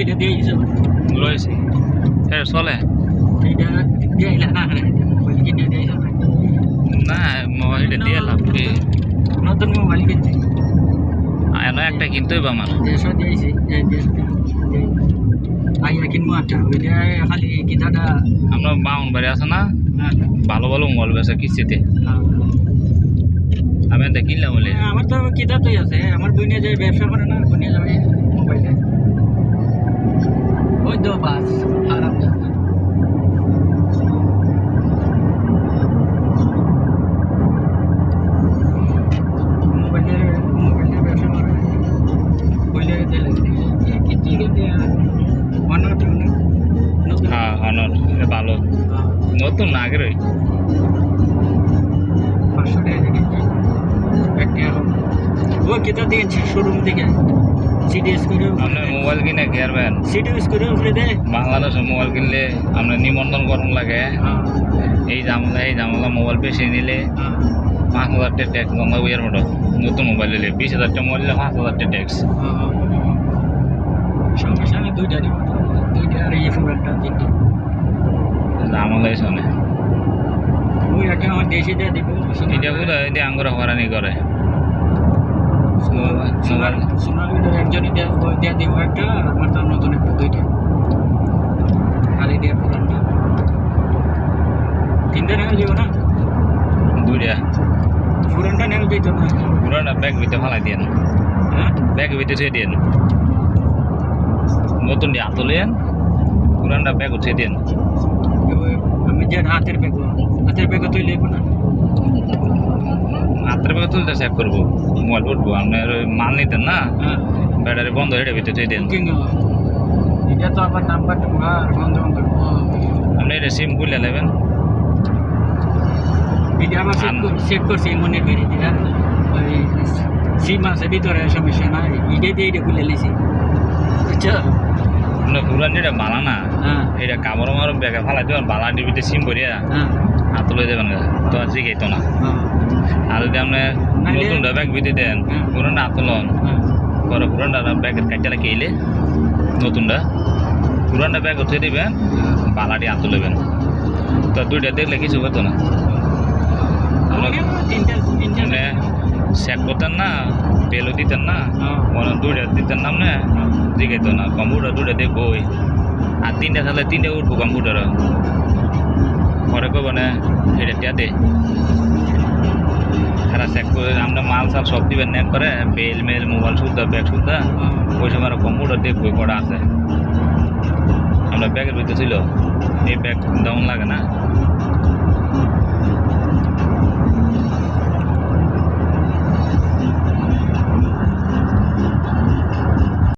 এটা দিয়ে দিছো লইছি এটা চলে এটা দিয়ে ইলা না রে মোবাইল কিনে দিয়েছো না এটা দিয়ে লাভ কি নতুন মোবাইল কিনতে এনে একটা কিনতে হইব আমার দেড়শো দিয়েছি আইয়া কিনবো একটা ওইটা খালি কিতাটা আমরা বাউন বাড়ি আছে না ভালো ভালো মোবাইল বেছে কিস্তিতে আমি এটা কিনলাম বলে আমার তো কিতাবই আছে আমার বইনে যায় ব্যবসা করে না বইনে যাবে মোবাইলে ওই তো বাস আরাম মোবাইলে ব্যবসা করে বইলে দিলে কিনতে কিনতে অনেক নতুন হ্যাঁ অনর এটা ভালো নতুন না আগের ওই 500 টাকা কিনছি একটা ও কিতাব দিয়েছি শোরুম থেকে সিডিএস করে আপনার মোবাইল কিনে ঘেরবেন সিডিএস করে উপরে দে বাংলাদেশে মোবাইল কিনলে আপনার নিবন্ধন করণ লাগে এই ঝামেলা মোবাইল বেশি নিলে 5,000 টাকা ট্যাক্স জমা বইয়ের মতো নতুন মোবাইল নিলে 20,000 টাকা মোবাইল নিলে 5,000 টাকা ট্যাক্স সঙ্গে সঙ্গে দুইটা দিব দুইটা আর এই ফুরানটা তিনটে ঝামেলা শোনে ওই একটা আমার দেশে দিয়ে দিব এটা বুঝলো এটা আঙ্গুরা হরানি করে মোবাইল সোনার একজনই দিয়ে দিব একটা আর আমার তার নতুন একটা দুইটা খালি দিয়ে ফুরানটা তিনটে নেওয়া দিব না দুইটা ফুরানটা নেওয়া দিত না পুরানা ব্যাগ ভিতরে ফালাই দিয়ে হ্যাঁ ব্যাগ ভিতরে ছুঁয়ে দিয়ে নতুন দিয়ে আতলেন পুরানটা ব্যাগ উঠিয়ে দেন আমি যে হাতের ব্যাগ তুই লেবো না হাতের ব্যাগ তুলতে চেক করবো মোবাইল উঠবো আপনার ওই মাল নিতেন না হ্যাঁ ব্যাটারি বন্ধ হেঁটে ভিতরে ছুঁয়ে দেন বুকিং এটা তো আবার নাম্বার আর বন্ধ বন্ধ আপনি এটা সিম খুলে নেবেন এটা আবার চেক করছি মনের বেরিয়ে দিয়ে ওই সিম আছে ভিতরে সমস্যা নাই এটা দিয়ে এটা খুলে লিছি বুঝছো আপনার পুরান যেটা বালা না হ্যাঁ এটা কামড় মারো ব্যাগে ফালাই দেবেন বালা ডিবিতে সিম ভরিয়া হ্যাঁ হাত তুলে দেবেন তো আর জিগাইতো না আর যদি আপনি নতুনটা ব্যাগ ভিতরে দেন পুরানটা হাত তুলন পরে পুরানটা ব্যাগের কাটটা কেইলে নতুনটা পুরানটা ব্যাগ উঠে দিবেন বালাটি হাত তুলেবেন তো দুইটা দেখলে কিছু হতো না তিনটা মানে চেক করতেন না বেলও দিতেন না দুইটা দিতেন না আপনি জিগাইতো না কম্পিউটার দুইটা দেখবো আর তিনটা থাকলে তিনটা উঠবো কম্পিউটার পরে কব না এটা টিয়া দে তারা চেক করে আমরা মাল সাল সব দিবেন নেক করে বেল মেল মোবাইল সুদ্ধা ব্যাগ সুদ্ধা ওই সময় আর কম্পিউটার দেখবো কটা আছে আমরা ব্যাগের ভিতরে ছিল এই ব্যাগ ডাউন লাগে না